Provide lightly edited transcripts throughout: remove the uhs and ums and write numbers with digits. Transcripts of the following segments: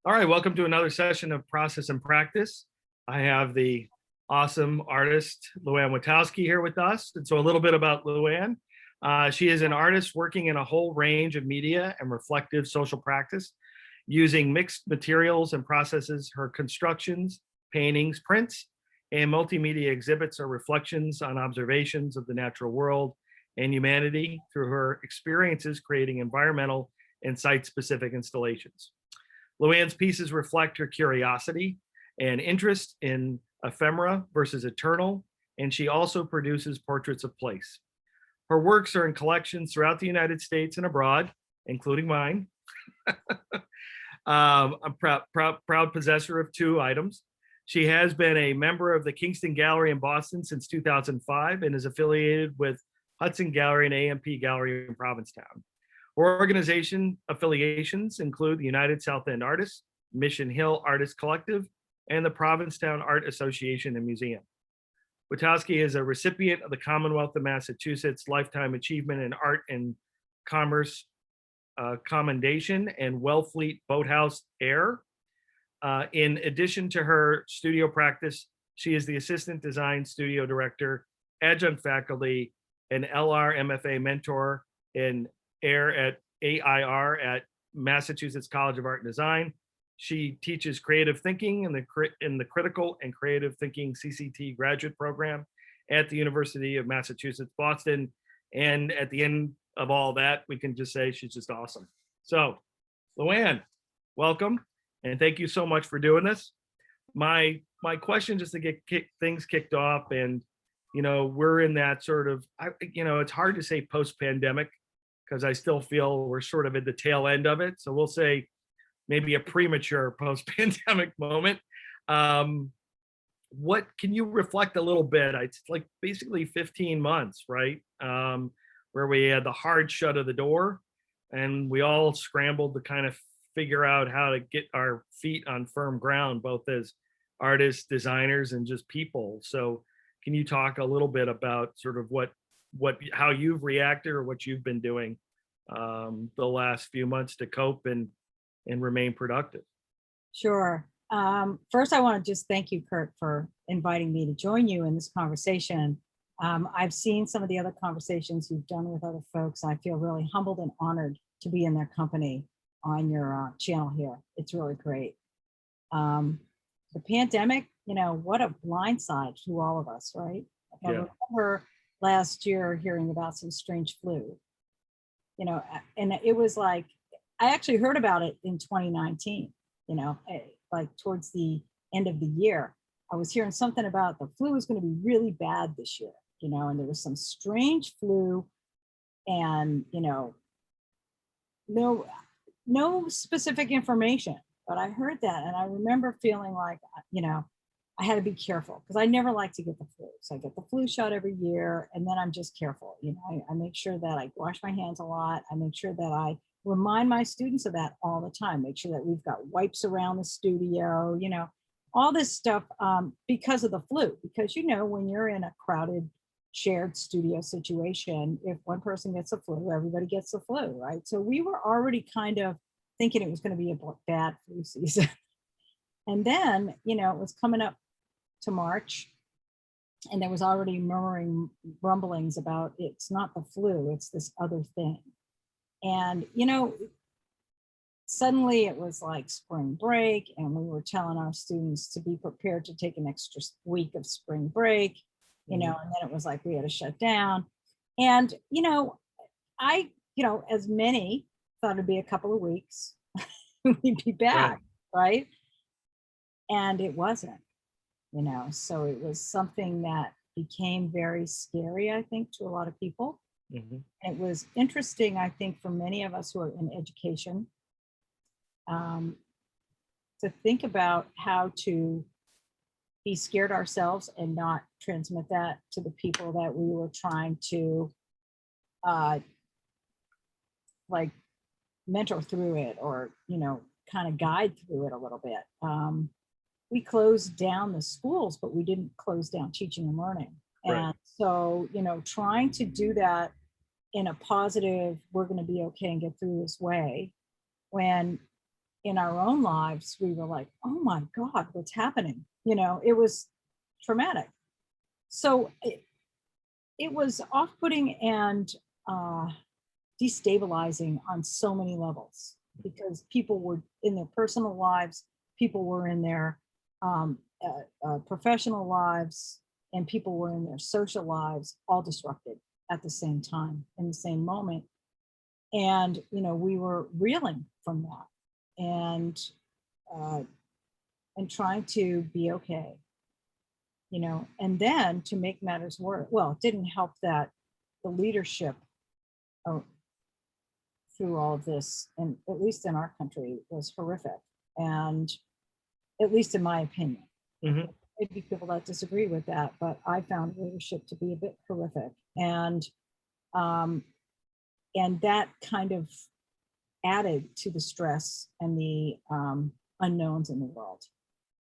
All right, welcome to another session of Process and Practice. I have the awesome artist, Luanne Witowski, here with us. And so a little bit about Luanne. She is an artist working in a whole range of media and reflective social practice, using mixed materials and processes. Her constructions, paintings, prints, and multimedia exhibits are reflections on observations of the natural world and humanity through her experiences creating environmental and site-specific installations. Luanne's pieces reflect her curiosity and interest in ephemera versus eternal, and she also produces portraits of place. Her works are in collections throughout the United States and abroad, including mine. I'm proud possessor of 2 items. She has been a member of the Kingston Gallery in Boston since 2005 and is affiliated with Hutson Gallery and AMP Gallery in Provincetown. Her organization affiliations include the United South End Artists, Mission Hill Artists Collective, and the Provincetown Art Association and Museum. Witowski is a recipient of the Commonwealth of Massachusetts Lifetime Achievement in Art and Commerce Commendation and Wellfleet Boathouse Air. In addition to her studio practice, she is the Assistant Design Studio Director, Adjunct Faculty, and LR-MFA Mentor in AIR at Massachusetts College of Art and Design. She teaches creative thinking in the Critical and Creative Thinking CCT graduate program at the University of Massachusetts, Boston. And at the end of all that, we can just say she's just awesome. So, Luanne, welcome, and thank you so much for doing this. My question, just to get things kicked off, and we're in that sort of, it's hard to say post-pandemic, because I still feel we're sort of at the tail end of it. So we'll say maybe a premature post-pandemic moment. What can you reflect a little bit? It's like basically 15 months, right? Where we had the hard shut of the door and we all scrambled to kind of figure out how to get our feet on firm ground, both as artists, designers, and just people. So can you talk a little bit about sort of how you've reacted or what you've been doing the last few months to cope and remain productive? Sure. First, I want to just thank you, Kurt, for inviting me to join you in this conversation. I've seen some of the other conversations you've done with other folks. I feel really humbled and honored to be in their company on your channel here. It's really great. The pandemic, what a blindside to all of us, right? I remember last year hearing about some strange flu, and it was like, I actually heard about it in 2019, like towards the end of the year. I was hearing something about the flu was going to be really bad this year, and there was some strange flu, and, no specific information, but I heard that. And I remember feeling like, I had to be careful because I never like to get the flu. So I get the flu shot every year, and then I'm just careful. I make sure that I wash my hands a lot. I make sure that I remind my students of that all the time. Make sure that we've got wipes around the studio, all this stuff because of the flu. Because, when you're in a crowded, shared studio situation, if one person gets the flu, everybody gets the flu, right? So we were already kind of thinking it was going to be a bad flu season. And then, it was coming up to March, and there was already rumblings about it's not the flu, it's this other thing. And, suddenly it was like spring break, and we were telling our students to be prepared to take an extra week of spring break, and then it was like we had to shut down. And, I, as many thought it'd be a couple of weeks, we'd be back, right? And it wasn't, so it was something that became very scary, I think, to a lot of people. Mm-hmm. It was interesting, I think, for many of us who are in education, to think about how to be scared ourselves and not transmit that to the people that we were trying to mentor through it, or, kind of guide through it a little bit. We closed down the schools, but we didn't close down teaching and learning. Right. And so, trying to do that in a positive, we're going to be okay and get through this way, when in our own lives, we were like, oh my God, what's happening? You know, it was traumatic. So it was off-putting and destabilizing on so many levels, because people were in their personal lives, people were in their professional lives, and people were in their social lives, all disrupted at the same time, in the same moment. And, you know, we were reeling from that and trying to be okay, you know. And then to make matters worse, well, it didn't help that the leadership through all of this, and at least in our country, was horrific. And at least in my opinion, Mhm. maybe people that disagree with that, but I found leadership to be a bit horrific. And that kind of added to the stress and the unknowns in the world.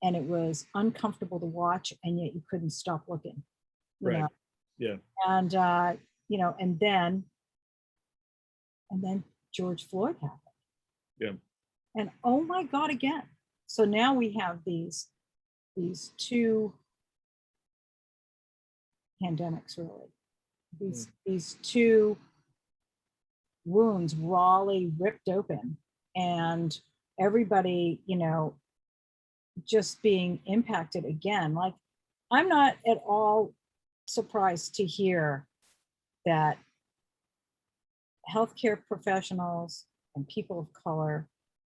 And it was uncomfortable to watch, and yet you couldn't stop looking. You Right. know? Yeah. And you know, and then George Floyd happened. Yeah. And oh my God, again. So now we have these two pandemics, really. These two wounds rawly ripped open, and everybody, you know, just being impacted again. Like, I'm not at all surprised to hear that healthcare professionals and people of color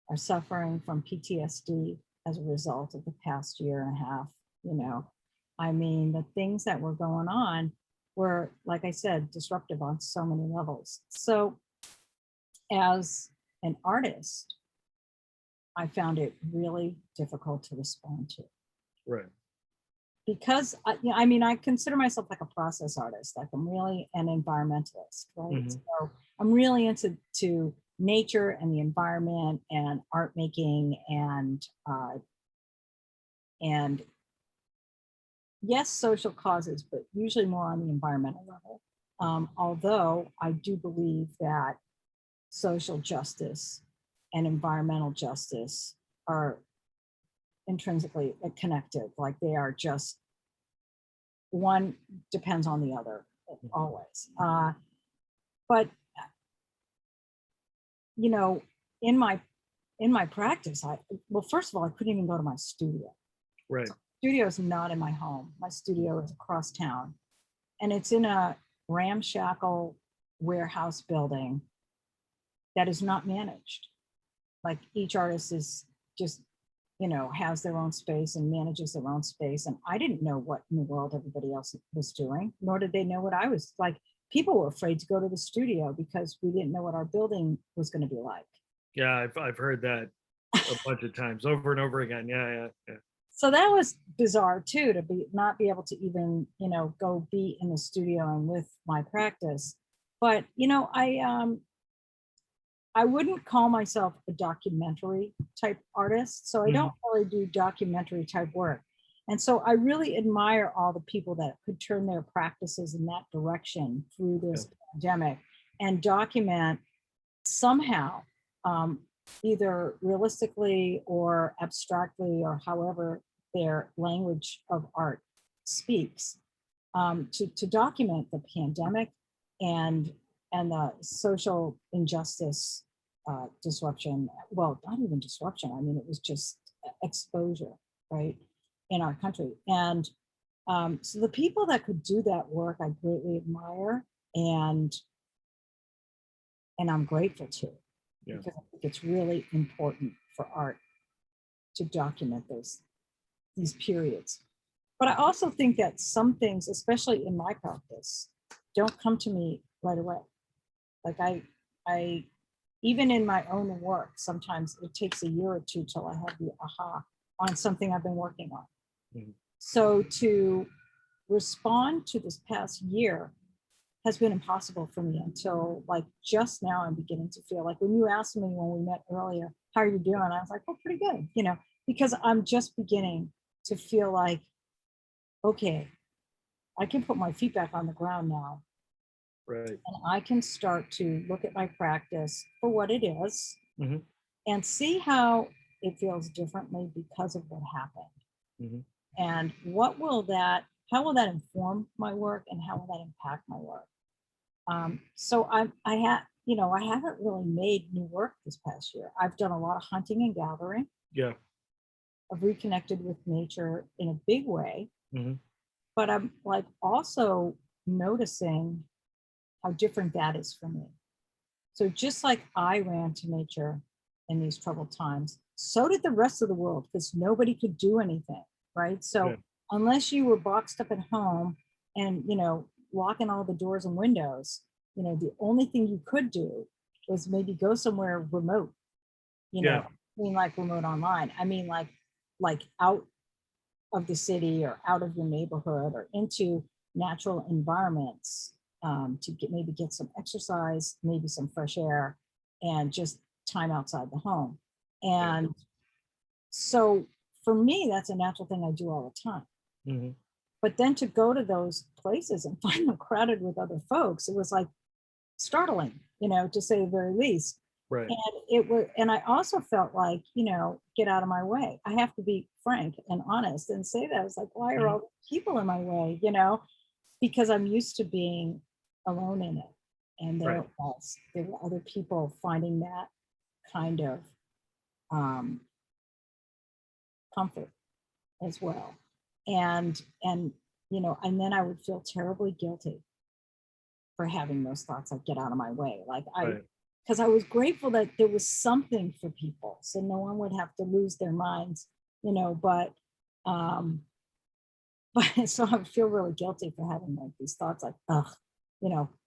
are suffering from PTSD as a result of the past year and a half. You know, I mean, the things that were going on were, like I said, disruptive on so many levels. So as an artist, I found it really difficult to respond to. Right. Because you know, I mean, I consider myself like a process artist. Like, I'm really an environmentalist, right? Mhm. So I'm really into nature and the environment and art making, and yes, social causes, but usually more on the environmental level. Although I do believe that social justice and environmental justice are intrinsically connected. Like, they are just, one depends on the other always. But you know, in my practice, well, first of all, I couldn't even go to my studio. Right. Studio is not in my home. My studio is across town, and it's in a ramshackle warehouse building that is not managed. Like, each artist is just, you know, has their own space and manages their own space. And I didn't know what in the world everybody else was doing, nor did they know what I was like. People were afraid to go to the studio because we didn't know what our building was going to be like. Yeah, I've heard that a bunch of times, over and over again. Yeah. So that was bizarre too, to not be able to even, you know, go be in the studio and with my practice. But you know, I wouldn't call myself a documentary type artist, so I don't really do documentary type work. And so I really admire all the people that could turn their practices in that direction through this pandemic and document somehow, either realistically or abstractly, or however their language of art speaks, to document the pandemic and the social injustice disruption. Well, not even disruption. I mean, it was just exposure, right, in our country. And so the people that could do that work, I greatly admire, and I'm grateful to, because I think it's really important for art to document these periods. But I also think that some things, especially in my practice, don't come to me right away. Like, I even in my own work, sometimes it takes a year or two till I have the aha on something I've been working on. So to respond to this past year has been impossible for me until, like, just now I'm beginning to feel like, when you asked me when we met earlier, how are you doing? I was like, oh, pretty good, you know, because I'm just beginning to feel like, okay, I can put my feet back on the ground now. Right. And I can start to look at my practice for what it is, and see how it feels differently because of what happened. Mhm. And how will that inform my work and how will that impact my work? So I haven't really made new work this past year. I've done a lot of hunting and gathering. Yeah. I've reconnected with nature in a big way, Mhm. but I'm like also noticing how different that is for me. So just like I ran to nature in these troubled times, so did the rest of the world because nobody could do anything, right? Yeah. So unless you were boxed up at home and locking all the doors and windows, the only thing you could do was maybe go somewhere remote. Yeah. I mean like remote online. I mean like out of the city or out of your neighborhood or into natural environments, to maybe get some exercise, maybe some fresh air, and just time outside the home. Yeah. And so for me, that's a natural thing I do all the time. Mhm. But then to go to those places and find them crowded with other folks, it was like startling, to say the very least. Right. And I also felt like, get out of my way. I have to be frank and honest and say that. I was like, why are Mhm. all these people in my way? Because I'm used to being alone in it. And Right. there were other people finding that kind of um, comfort as well. And then I would feel terribly guilty for having those thoughts like get out of my way. Right. Because I was grateful that there was something for people, so no one would have to lose their minds, but um, but so I feel really guilty for having like these thoughts like, ugh,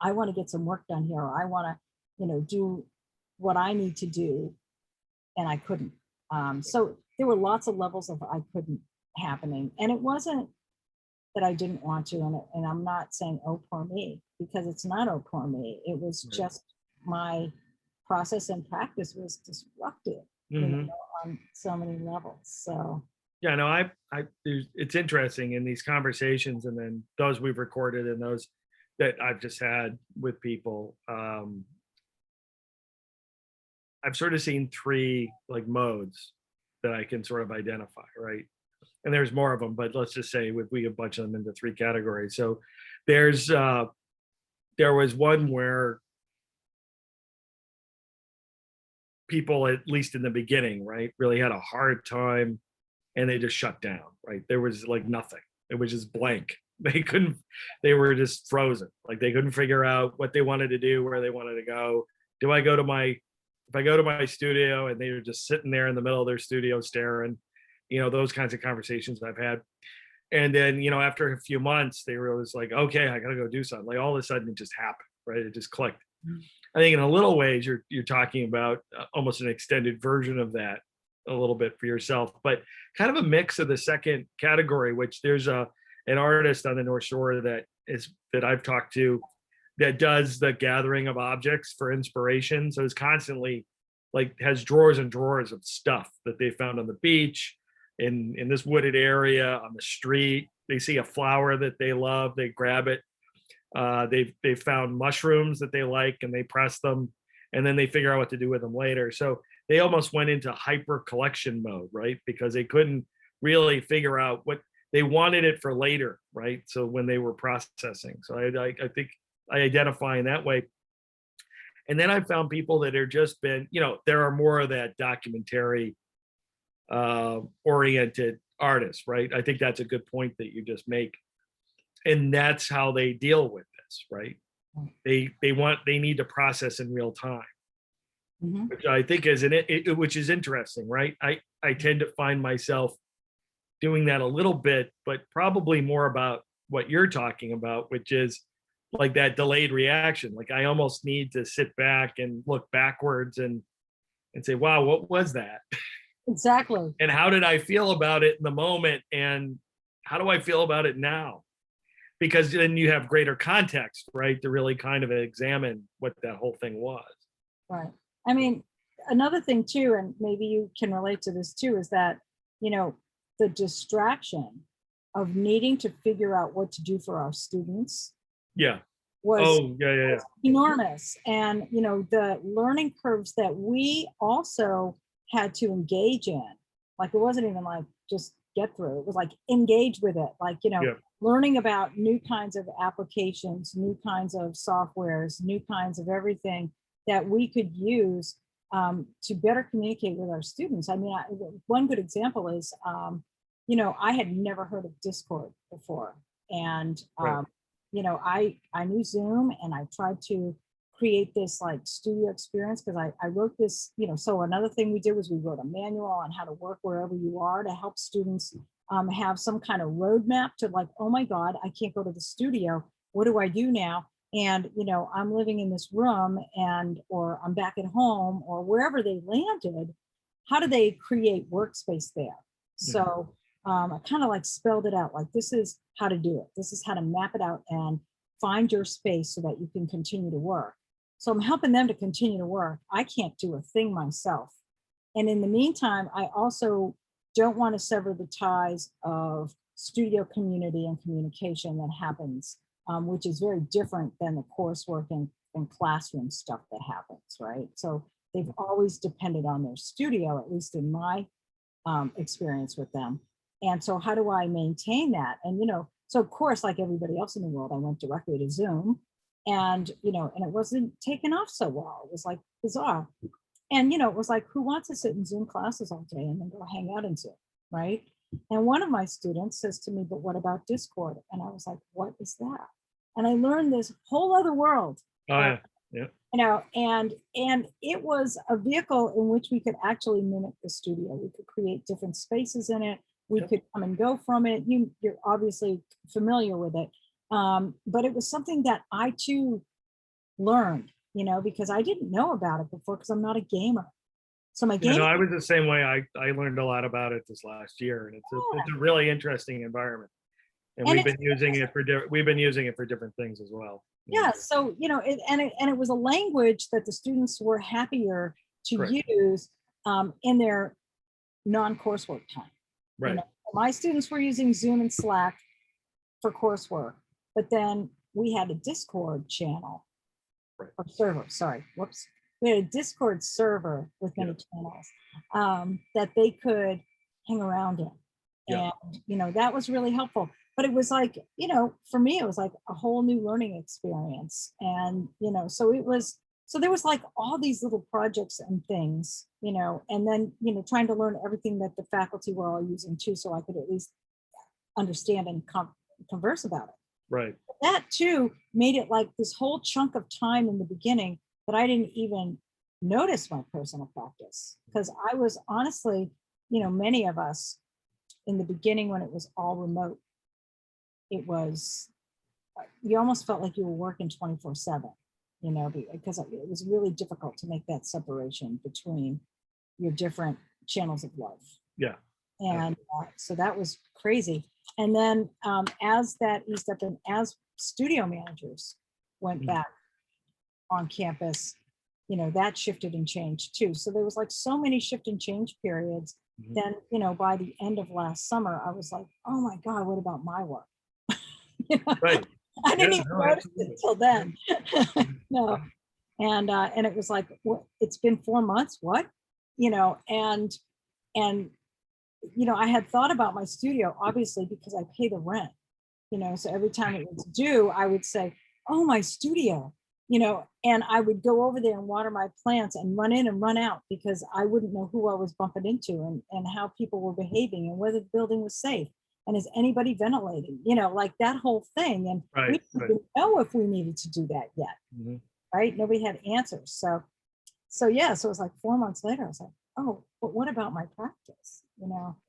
I want to get some work done here, or I want to, do what I need to do, and I couldn't. So there were lots of levels of I couldn't happening, and it wasn't that I didn't want to, and I'm not saying oh poor me, because it's not oh poor me. It was Right. just my process and practice was disrupted, Mhm. on so many levels. So Yeah, no, it's interesting in these conversations, and then those we've recorded and those that I've just had with people. I've sort of seen three like modes that I can sort of identify, right? And there's more of them, but let's just say we could bunch them into three categories. So there's there was one where people, at least in the beginning, right, really had a hard time and they just shut down, right? There was like nothing. It was just blank. They were just frozen. Like they couldn't figure out what they wanted to do, where they wanted to go. Do I go to if I go to my studio, and they were just sitting there in the middle of their studio staring, those kinds of conversations I've had. And then, after a few months, they were just like, okay, I gotta go do something. Like all of a sudden it just happened, right? It just clicked. I think in a little ways you're talking about almost an extended version of that a little bit for yourself, but kind of a mix of the second category, which there's an artist on the North Shore that I've talked to that does the gathering of objects for inspiration. So it's constantly like has drawers and drawers of stuff that they found on the beach, in this wooded area, on the street. They see a flower that they love, they grab it. They've found mushrooms that they like and they press them, and then they figure out what to do with them later. So they almost went into hyper collection mode, right? Because they couldn't really figure out what they wanted it for later, right? So when they were processing, so I think I identify in that way. And then I found people that are just been, there are more of that documentary oriented artists, right? I think that's a good point that you just make, and that's how they deal with this, right? They need to process in real time, mhm. which I think is which is interesting, right? I tend to find myself doing that a little bit, but probably more about what you're talking about, which is like that delayed reaction. Like I almost need to sit back and look backwards and say, wow, what was that? Exactly. And how did I feel about it in the moment? And how do I feel about it now? Because then you have greater context, right? To really kind of examine what that whole thing was. Right. I mean, another thing too, and maybe you can relate to this too, is that, the distraction of needing to figure out what to do for our students Yeah. was Oh, yeah. enormous. And, the learning curves that we also had to engage in. Like, it wasn't even like just get through. It was like engage with it. Like, Yeah. learning about new kinds of applications, new kinds of softwares, new kinds of everything that we could use to better communicate with our students. I mean, one good example is, I had never heard of Discord before. And, Right. I knew Zoom, and I tried to create this like studio experience because I wrote this, so another thing we did was we wrote a manual on how to work wherever you are to help students have some kind of roadmap to, like, oh my God, I can't go to the studio. What do I do now? And, I'm living in this room, or I'm back at home, or wherever they landed. How do they create workspace there? So I kind of like spelled it out, like, this is how to do it. This is how to map it out and find your space so that you can continue to work. So I'm helping them to continue to work. I can't do a thing myself. And in the meantime, I also don't want to sever the ties of studio community and communication that happens, which is very different than the coursework and classroom stuff that happens, right? So they've always depended on their studio, at least in my experience with them. And so how do I maintain that? And, so of course, like everybody else in the world, I went directly to Zoom, and, and it wasn't taken off so well. It was like bizarre. And, it was like, who wants to sit in Zoom classes all day and then go hang out in Zoom, right? And one of my students says to me, but what about Discord? And I was like, what is that? And I learned this whole other world. Oh, yeah. Yeah. And it was a vehicle in which we could actually mimic the studio. We could create different spaces in it. We could come and go from it. You're obviously familiar with it. But it was something that I too learned, because I didn't know about it before because I'm not a gamer. So my game. I was the same way. I learned a lot about it this last year, and it's a really interesting environment. And we've been using it for different things as well. Yeah. So, it was a language that the students were happier to Correct. use in their non-coursework time. Right. My students were using Zoom and Slack for coursework, but then we had a Discord channel or server. Sorry, whoops. We had a Discord server with many channels that they could hang around in. And, that was really helpful. But it was like, for me, it was like a whole new learning experience. And, so there was like all these little projects and things, and then, trying to learn everything that the faculty were all using too, so I could at least understand and converse about it. Right. But that too made it like this whole chunk of time in the beginning that I didn't even notice my personal practice. Because I was honestly, many of us in the beginning when it was all remote, it was, you almost felt like you were working 24/7, because it was really difficult to make that separation between your different channels of life. Yeah. And so that was crazy. And then as that eased up and as studio managers went back on campus, that shifted and changed too. So there was like so many shift and change periods. Then, by the end of last summer, I was like, oh my God, what about my work? Right. I didn't even notice it until then. No. And it was like, what, it's been 4 months, what? And I had thought about my studio, obviously, because I pay the rent, so every time it was due, I would say, oh, my studio, and I would go over there and water my plants and run in and run out because I wouldn't know who I was bumping into and how people were behaving and whether the building was safe. And is anybody ventilating, like that whole thing. And we didn't know if we needed to do that yet, right? Nobody had answers. So it was like 4 months later, I was like, oh, but what about my practice?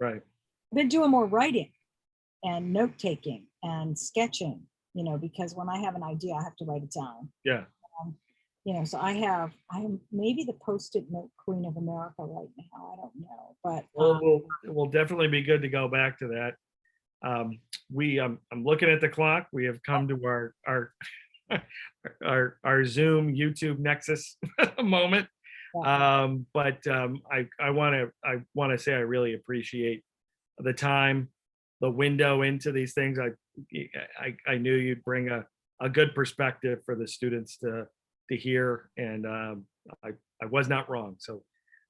Right. I've been doing more writing and note taking and sketching, because when I have an idea, I have to write it down. Yeah. So I am maybe the post-it note queen of America right now. I don't know, but we'll definitely be good to go back to that. I'm looking at the clock. We have come to our Zoom YouTube Nexus moment. But I want to say I really appreciate the time, the window into these things. I knew you'd bring a good perspective for the students to hear, and I was not wrong. So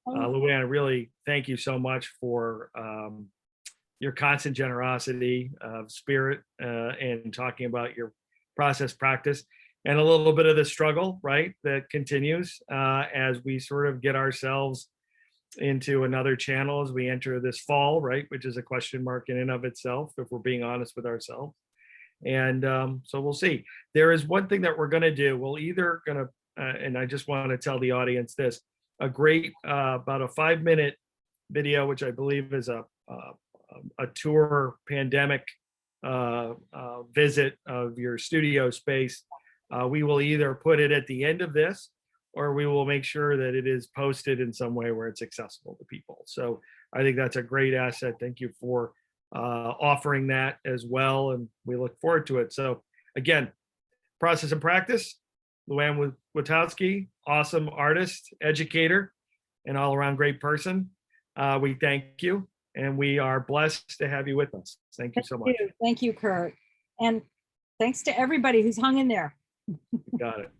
Luanne, really thank you so much for your constant generosity of spirit and talking about your process practice and a little bit of the struggle, right, that continues as we sort of get ourselves into another channel as we enter this fall, right, which is a question mark in and of itself, if we're being honest with ourselves. And so we'll see. There is one thing that we're going to do. We'll either going to, and I just want to tell the audience this, a great, about a 5-minute video, which I believe is a tour pandemic visit of your studio space. We will either put it at the end of this, or we will make sure that it is posted in some way where it's accessible to people. So I think that's a great asset. Thank you for offering that as well, and we look forward to it. So again, process and practice, Luanne Witowski, awesome artist, educator, and all-around great person. We thank you, and we are blessed to have you with us. Thank you so much. Thank you, Kurt. And thanks to everybody who's hung in there. Got it.